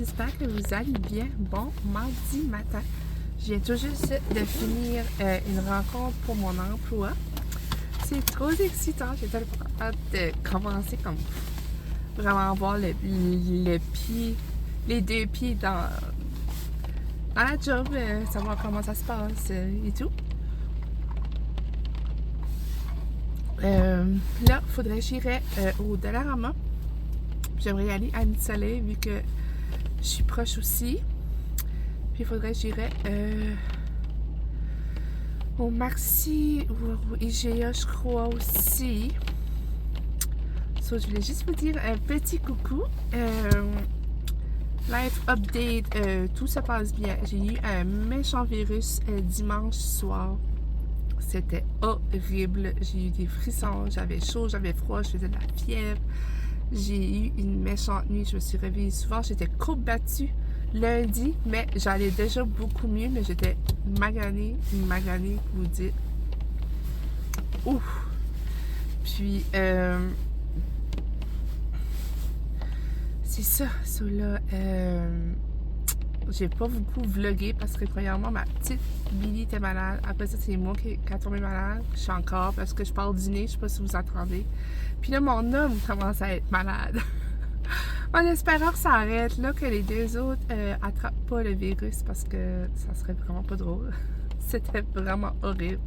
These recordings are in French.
j'espère que vous allez bien. Bon mardi matin. Je viens tout juste de finir une rencontre pour mon emploi. C'est trop excitant. J'ai tellement hâte de commencer comme vraiment voir le pied, les deux pieds dans la job, savoir comment ça se passe et tout. Là, il faudrait que j'irais au Dollarama. J'aimerais y aller à Midi-Soleil vu que je suis proche aussi. Puis il faudrait que j'irais au Maxi ou au IGA, je crois aussi. So, je voulais juste vous dire un petit coucou. Life update, tout se passe bien. J'ai eu un méchant virus dimanche soir. C'était horrible. J'ai eu des frissons, j'avais chaud, j'avais froid, je faisais de la fièvre. J'ai eu une méchante nuit, je me suis réveillée souvent. J'étais courbattue lundi, mais j'allais déjà beaucoup mieux, mais j'étais maganée, vous dites. Ouf! Puis, c'est ça, là. J'ai pas beaucoup vlogué parce que, premièrement, ma petite Billy était malade. Après ça, c'est moi qui est tombé malade. Je suis encore parce que je parle du nez, je sais pas si vous attendez. Puis là, mon homme commence à être malade. En espérant que ça arrête, là, que les deux autres attrapent pas le virus parce que ça serait vraiment pas drôle. C'était vraiment horrible.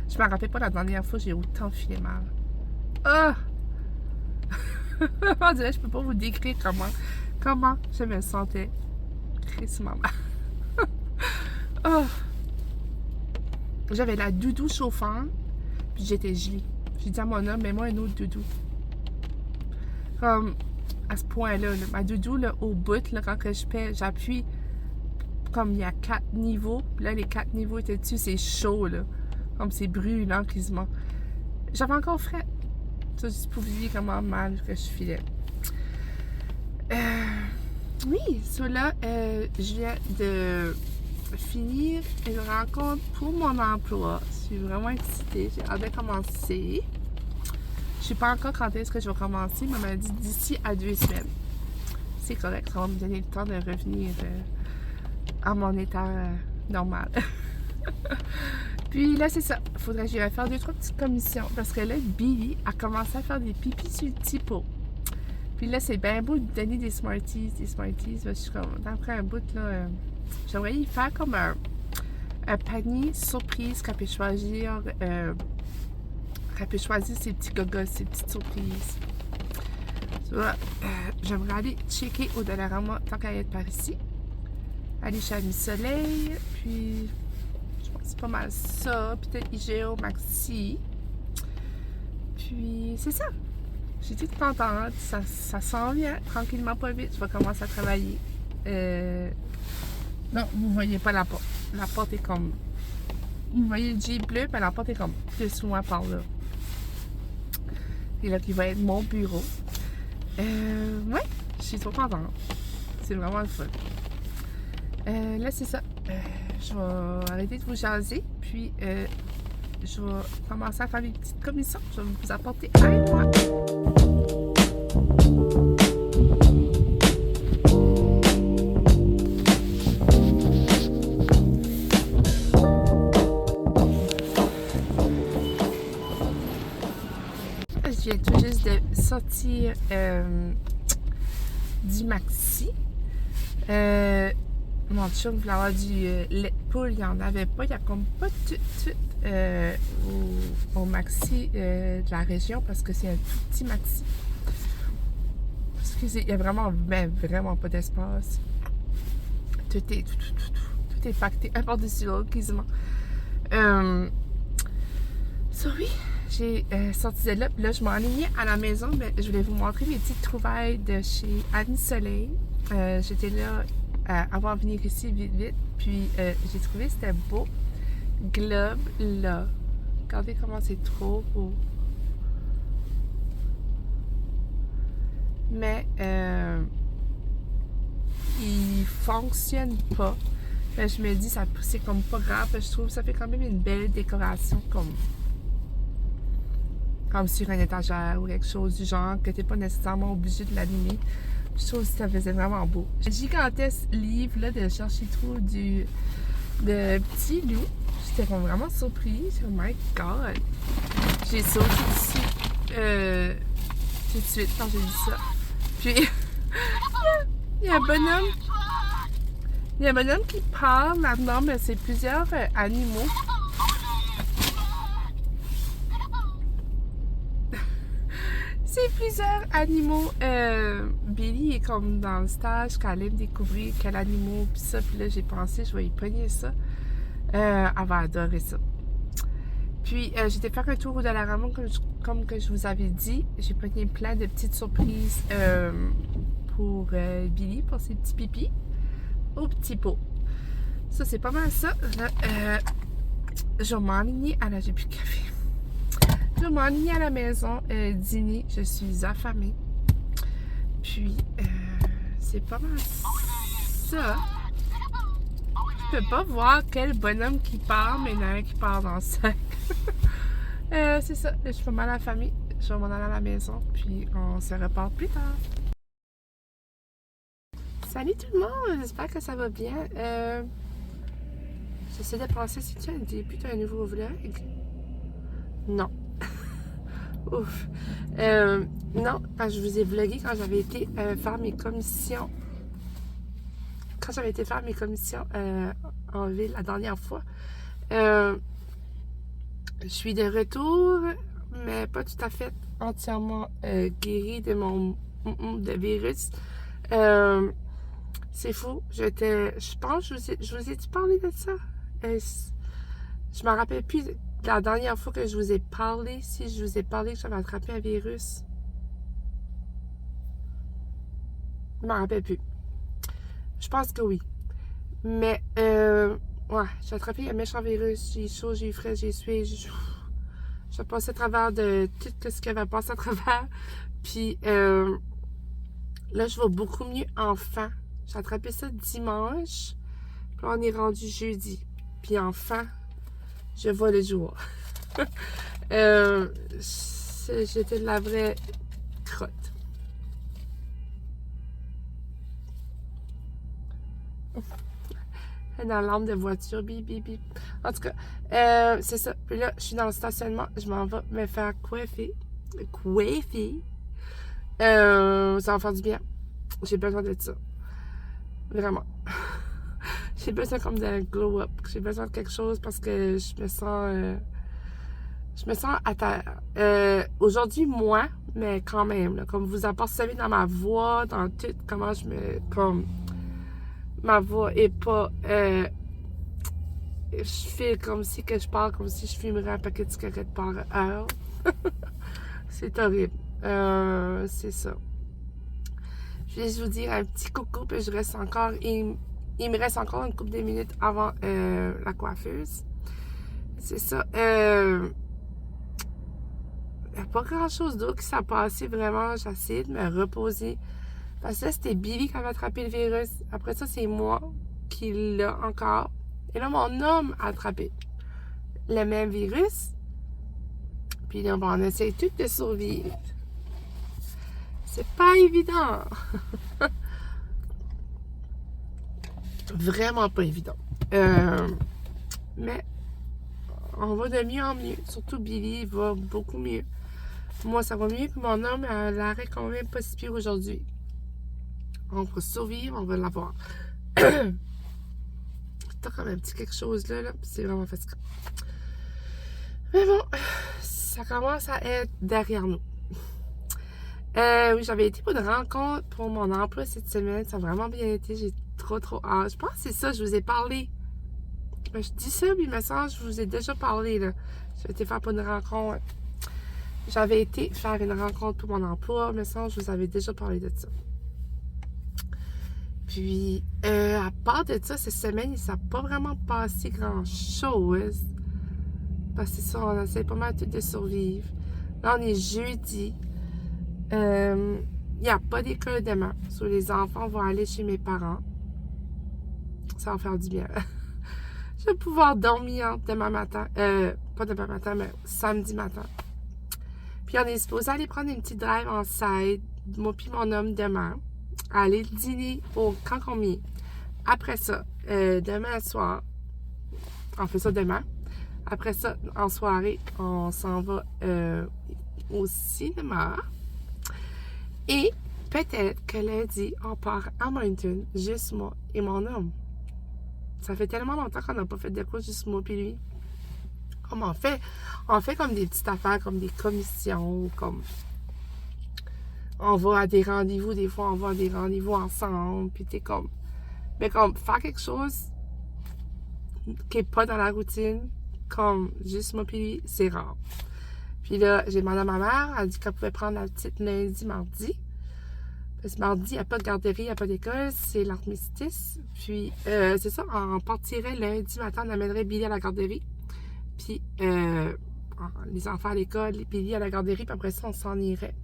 Je me rappelle pas la dernière fois que j'ai autant filé mal. Ah! On dirait que je peux pas vous décrire comment je me sentais. Crissement mal. Oh! J'avais la doudou chauffante, puis j'étais gelée. J'ai dit à mon homme, mets-moi un autre doudou. Comme, à ce point-là, ma doudou, là, au bout, là, quand que j'appuie, comme il y a 4 niveaux, là, les 4 niveaux étaient dessus, c'est chaud, là. Comme c'est brûlant, quasiment. J'avais encore frais. Ça, juste pour vous dire comment mal que je filais. Oui, là, je viens de finir une rencontre pour mon emploi. Je suis vraiment excitée. J'ai hâte de commencer. Je sais pas encore quand est-ce que je vais commencer, mais on m'a dit d'ici à 2 semaines. C'est correct, ça va me donner le temps de revenir à mon état normal. Puis là, c'est ça. Il faudrait que j'aille faire 2-3 petites commissions. Parce que là, Billy a commencé à faire des pipis sur le typo. Puis là, c'est bien beau de donner des Smarties. Je suis comme, d'après un bout, là, j'aimerais y faire comme un panier surprise qu'elle peut choisir. Elle peut choisir ses petits gogos, ses petites surprises. J'aimerais aller checker au Dollarama tant qu'à être par ici. Aller chez Midi-Soleil. Puis, je pense que c'est pas mal ça. Peut-être IGA au Maxi. Puis, c'est ça. J'étais contente, ça s'en vient tranquillement, pas vite. Je vais commencer à travailler. Non, vous voyez pas la porte. La porte est comme. Vous voyez le Jeep bleu, puis la porte est comme plus loin par là. Et là, qui va être mon bureau. Ouais, je suis trop contente. C'est vraiment le fun. Là, c'est ça. Je vais arrêter de vous jaser, puis je vais commencer à faire des petites commissions. Je vais vous apporter un mois. Je viens tout juste de sortir du Maxi. Mon chum voulait avoir du lait de poule, il n'y en avait pas. Il n'y a comme pas tout au Maxi de la région parce que c'est un tout petit Maxi. Excusez, il n'y a vraiment pas d'espace. Tout est pacté un par-dessus l'autre, quasiment. Oui, j'ai sorti de là. Puis là, je m'enlignais à la maison, mais je voulais vous montrer mes petites trouvailles de chez Midi-Soleil. J'étais là avant de venir ici vite. Puis j'ai trouvé que c'était beau. Globe là. Regardez comment c'est trop beau. Mais il fonctionne pas. Mais je me dis, c'est comme pas grave. Je trouve que ça fait quand même une belle décoration comme sur une étagère ou quelque chose du genre, que t'es pas nécessairement obligé de l'allumer Je trouve que ça faisait vraiment beau. J'ai un gigantesque livre là, de chercher trop de petits loups. J'étais vraiment surprise. Oh my god! J'ai sauté dessus tout de suite quand j'ai vu ça. Puis, il y a un bonhomme. Il y a un bonhomme qui parle là-dedans, mais c'est plusieurs animaux. C'est plusieurs animaux. Billy est comme dans le stage qu'elle allait me découvrir quel animal, puis ça. Puis là, j'ai pensé, je vais y pogner ça. Elle va adorer ça. Puis, j'étais faire un tour au Dollarama, comme que je vous avais dit. J'ai pogné plein de petites surprises pour Billy, pour ses petits pipis, au petit pot. Ça, c'est pas mal ça. Là, je vais m'enligner à la... J'ai plus de café. Je vais m'enligner à la maison, dîner. Je suis affamée. Puis, c'est pas mal ça. Je peux pas voir quel bonhomme qui part, mais il y en a un qui part dans le sac. C'est ça. Je suis pas mal affamée. Je vais m'en aller à la maison, puis on se reparle plus tard. Salut tout le monde! J'espère que ça va bien. J'essaie de penser si tu as un début d'un nouveau vlog. Non. Ouf. Non, parce que je vous ai vlogué quand j'avais été faire mes commissions. Quand j'avais été faire mes commissions en ville la dernière fois. Je suis de retour, mais pas tout à fait entièrement guérie de mon virus. C'est fou. Je pense que je vous ai-tu parlé de ça? Je me rappelle plus de la dernière fois que je vous ai parlé, si je vous ai parlé que j'avais attrapé un virus. Je me rappelle plus. Je pense que oui. Mais, ouais, j'ai attrapé un méchant virus. J'ai chaud, j'ai frais, j'ai sué. J'ai passé à travers de tout ce qu'il y avait à passer à travers. Puis, là, je vais beaucoup mieux enfin. J'ai attrapé ça dimanche. Puis là, on est rendu jeudi. Puis enfin, je vois le jour. J'étais de la vraie crotte. Une alarme de voiture, bip, bip, bip. En tout cas, c'est ça. Puis là, je suis dans le stationnement. Je m'en vais me faire coiffer. Coiffer. Ça va faire du bien. J'ai besoin de ça. Vraiment. J'ai besoin comme d'un glow-up. J'ai besoin de quelque chose parce que je me sens à terre. Aujourd'hui, moi, mais quand même, là, comme vous apercevez dans ma voix, dans tout, comment je me... Comme... Ma voix est pas... je fais comme si que je parle, comme si je fumerais un paquet de cigarettes par heure. C'est horrible. C'est ça. Je vais juste vous dire un petit coucou, puis je reste encore... Il me reste encore une couple de minutes avant la coiffeuse. C'est ça. Il n'y a pas grand-chose d'autre qui s'est passé, vraiment. J'essaie de me reposer. Parce que là, c'était Billy qui avait attrapé le virus. Après ça, c'est moi qui l'a encore. Et là, mon homme a attrapé le même virus. Puis là, on essaie tout de survivre. C'est pas évident. Vraiment pas évident. Mais on va de mieux en mieux. Surtout Billy va beaucoup mieux. Moi, ça va mieux. Puis mon homme a l'arrêt quand même pas si pire aujourd'hui. On va survivre, on va l'avoir. T'as comme un petit quelque chose là, c'est vraiment fatigant. Mais bon, ça commence à être derrière nous. Oui, j'avais été pour une rencontre pour mon emploi cette semaine. Ça a vraiment bien été. J'ai trop hâte. Je pense que c'est ça, je vous ai parlé. Je dis ça, puis il me semble que je vous ai déjà parlé, là. J'avais été faire pour une rencontre. J'avais été faire une rencontre pour mon emploi. Il me semble que je vous avais déjà parlé de ça. Puis, à part de ça, cette semaine, il ne s'est pas vraiment passé grand-chose. Parce que c'est ça, on essaie pas mal tout de survivre. Là, on est jeudi. Il n'y a pas d'école demain. So, les enfants vont aller chez mes parents. Ça va faire du bien. Je vais pouvoir dormir demain matin. Pas demain matin, mais samedi matin. Puis, on est supposé aller prendre une petite drive en side. Moi puis mon homme demain. aller dîner au Camp Cormier. Après ça, demain soir, on fait ça demain. Après ça, en soirée, on s'en va au cinéma. Et peut-être que lundi, on part à Moncton, juste moi et mon homme. Ça fait tellement longtemps qu'on n'a pas fait de quoi, juste moi et lui. Comme on fait comme des petites affaires, comme des commissions, comme on va à des rendez-vous, des fois on va à des rendez-vous ensemble, puis t'es comme, mais comme faire quelque chose qui est pas dans la routine, comme juste moi puis lui, c'est rare. Puis là, j'ai demandé à ma mère, elle a dit qu'elle pouvait prendre la petite lundi, mardi. Parce que mardi, il n'y a pas de garderie, il n'y a pas d'école, c'est l'armistice. Puis, c'est ça, on partirait lundi matin, on amènerait Billy à la garderie. Puis, les enfants à l'école, Billy à la garderie, puis après ça, on s'en irait.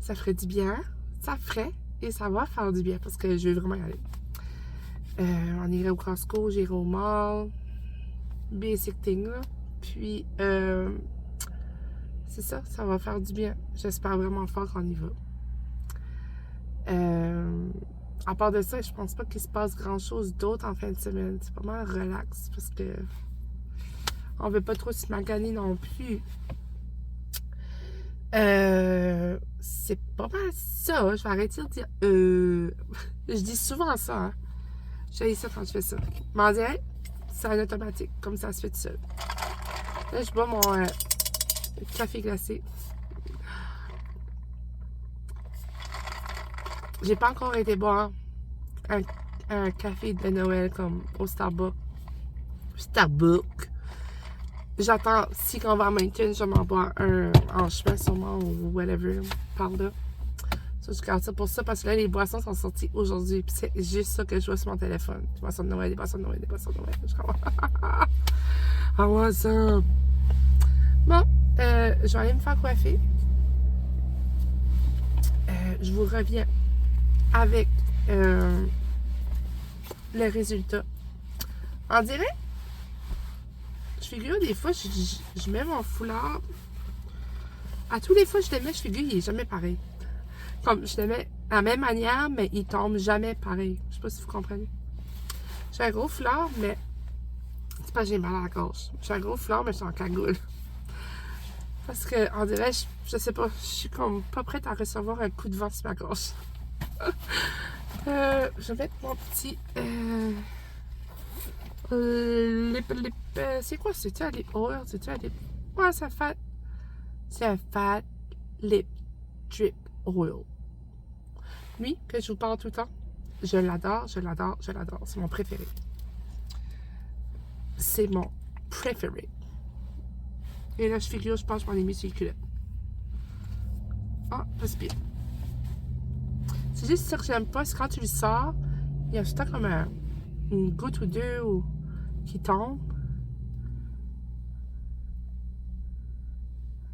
Ça ferait du bien, ça ferait, et ça va faire du bien, parce que je veux vraiment y aller. On irait au Costco, j'irais au mall, basic thing, là. Puis, c'est ça, ça va faire du bien. J'espère vraiment fort qu'on y va. À part de ça, je pense pas qu'il se passe grand-chose d'autre en fin de semaine. C'est pas mal relax, parce que on veut pas trop se maganer non plus. C'est pas mal ça. Je vais arrêter de dire je dis souvent ça, hein. J'ai ça quand je fais ça. Mais on dirait, c'est en automatique, comme ça se fait tout seul. Là, je bois mon café glacé. J'ai pas encore été boire un café de Noël comme au Starbucks. J'attends, si on va à Moncton, je vais m'en boire un en chemin sûrement ou whatever, par là. Ça, je garde ça pour ça parce que là, les boissons sont sorties aujourd'hui. Puis c'est juste ça que je vois sur mon téléphone. Des boissons de Noël, des boissons de Noël, des boissons de Noël. Je comprends. Ah ouais, ça. Bon, je vais aller me faire coiffer. Je vous reviens avec le résultat. En direct, je figure des fois, je mets mon foulard. À tous les fois que je le mets, je figure, il est jamais pareil. Comme je le mets de la même manière, mais il tombe jamais pareil. Je sais pas si vous comprenez. J'ai un gros foulard, mais c'est pas que j'ai mal à la gorge. J'ai un gros foulard, mais je suis en cagoule. Parce que, on dirait, je sais pas, je suis comme pas prête à recevoir un coup de vent sur ma gorge. Je vais mettre mon petit c'est quoi, c'est-tu un lip oil? C'est-tu un lip... Ouais, c'est un fat lip drip oil. Lui, que je vous parle tout le temps, je l'adore, je l'adore, je l'adore. C'est mon préféré. C'est mon préféré. Et là, je figure, je pense que je m'en ai mis sur le culotte. Ah, pas si pire. C'est juste ça que j'aime pas, c'est quand tu le sors, il y a tout le temps comme une goutte ou deux qui tombe.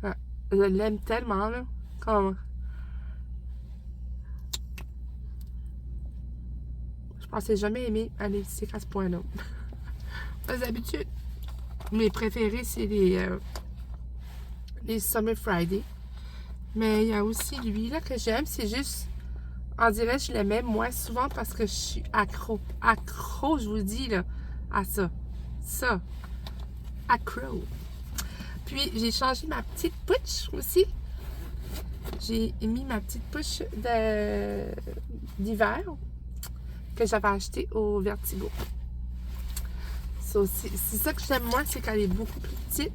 Ah, je l'aime tellement, là. Comme... Je pensais jamais aimer un lipstick à ce point-là. Pas d'habitude. Mes préférés, c'est les Summer Friday. Mais il y a aussi lui, là, que j'aime. C'est juste... On dirait que je l'aimais moins souvent parce que je suis accro. Accro, je vous dis, là, à ça. Ça. Accro. Puis, j'ai changé ma petite pouche aussi. J'ai mis ma petite pouche d'hiver que j'avais achetée au Vertigo. C'est ça que j'aime moi, c'est qu'elle est beaucoup plus petite.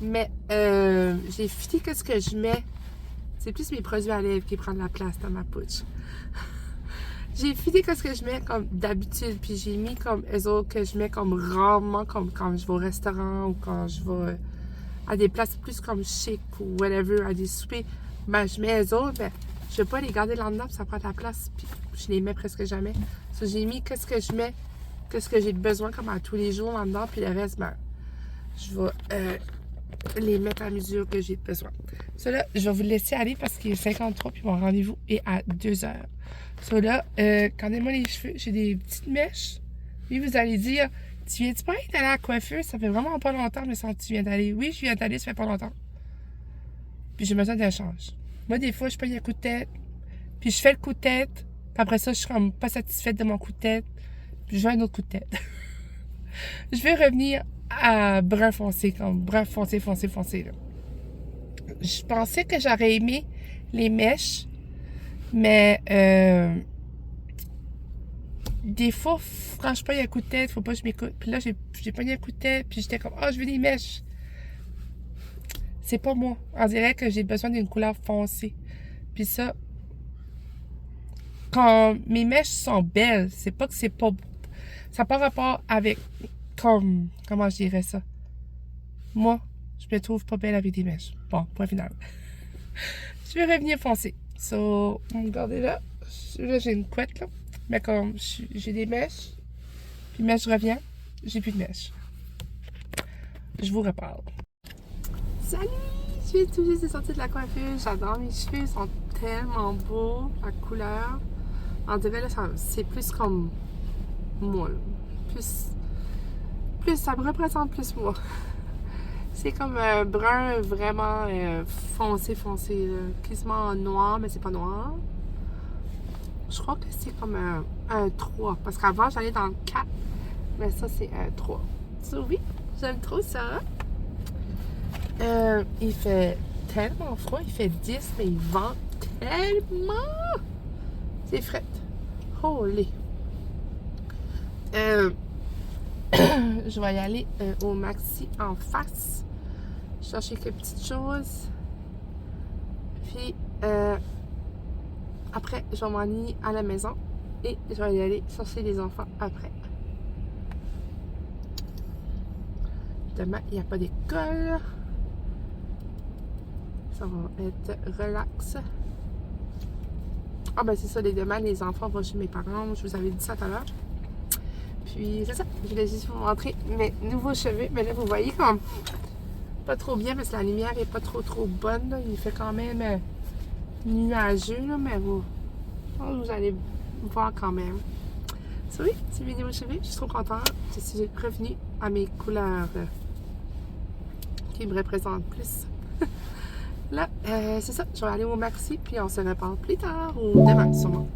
Mais j'ai fité que ce que je mets, c'est plus mes produits à lèvres qui prennent la place dans ma pouche. J'ai fité que ce que je mets comme d'habitude, puis j'ai mis comme eux autres que je mets comme rarement, comme quand je vais au restaurant ou quand je vais à des places plus comme chic ou whatever, à des soupers. Ben, je mets eux autres, mais je vais pas les garder là-dedans, puis ça prend de la place, puis je les mets presque jamais. So, j'ai mis qu'est-ce que je mets, qu'est-ce que j'ai besoin comme à tous les jours là-dedans, puis le reste, ben, je vais les mettre à mesure que j'ai besoin. Cela, je vais vous laisser aller parce qu'il est 53 puis mon rendez-vous est à 2 heures. Cela, regardez-moi les cheveux, j'ai des petites mèches. Puis vous allez dire, tu viens-tu pas d'aller à la coiffeuse? Ça fait vraiment pas longtemps, mais ça, tu viens d'aller. Oui, je viens d'aller, ça fait pas longtemps. Puis j'ai besoin d'un change. Moi, des fois, je paye un coup de tête, Puis je fais le coup de tête. Puis après ça, je suis comme pas satisfaite de mon coup de tête. Puis je veux un autre coup de tête. Je vais revenir à brun foncé, comme brun foncé, foncé, foncé, là. Je pensais que j'aurais aimé les mèches, mais des fois, quand je pogne un coup de tête, faut pas que je m'écoute. Puis là, j'ai pogné un coup de tête, puis j'étais comme, ah, je veux des mèches. C'est pas moi. On dirait que j'ai besoin d'une couleur foncée. Puis ça, quand mes mèches sont belles, c'est pas que c'est pas... Ça n'a pas rapport avec... Comme... Comment je dirais ça? Moi, je me trouve pas belle avec des mèches. Bon, point final. Je vais revenir foncé. So, regardez là. Là, j'ai une couette, là. Mais comme j'ai des mèches, puis mèche revient, j'ai plus de mèches. Je vous reparle. Salut! Je suis tout juste sortie de la coiffure. J'adore mes cheveux. Ils sont tellement beaux. La couleur. On dirait là, c'est plus comme moi. Là. Plus, ça me représente plus moi. C'est comme un brun vraiment foncé, foncé. Là. Quasiment noir, mais c'est pas noir. Je crois que c'est comme un 3. Parce qu'avant, j'allais dans le 4. Mais ça, c'est un 3. So, oui, j'aime trop ça. Il fait tellement froid. Il fait 10, mais il vente tellement. C'est fret. Holy. Je vais y aller au Maxi en face. Chercher quelques petites choses. Puis, après, je vais m'en aller à la maison. Et je vais y aller chercher les enfants après. Demain, il n'y a pas d'école. Ça va être relax. Ah ben c'est ça, demain, les enfants vont chez mes parents. Je vous avais dit ça tout à l'heure. Puis c'est ça, je voulais juste vous montrer mes nouveaux cheveux. Mais là, vous voyez comme pas trop bien parce que la lumière est pas trop bonne. Là. Il fait quand même nuageux, là, mais vous allez voir quand même. So, oui, c'est mes nouveaux cheveux. Je suis trop contente. Je suis revenue à mes couleurs qui me représentent plus. Là, c'est ça. Je vais aller au Maxi, puis on se reparle plus tard ou demain, sûrement.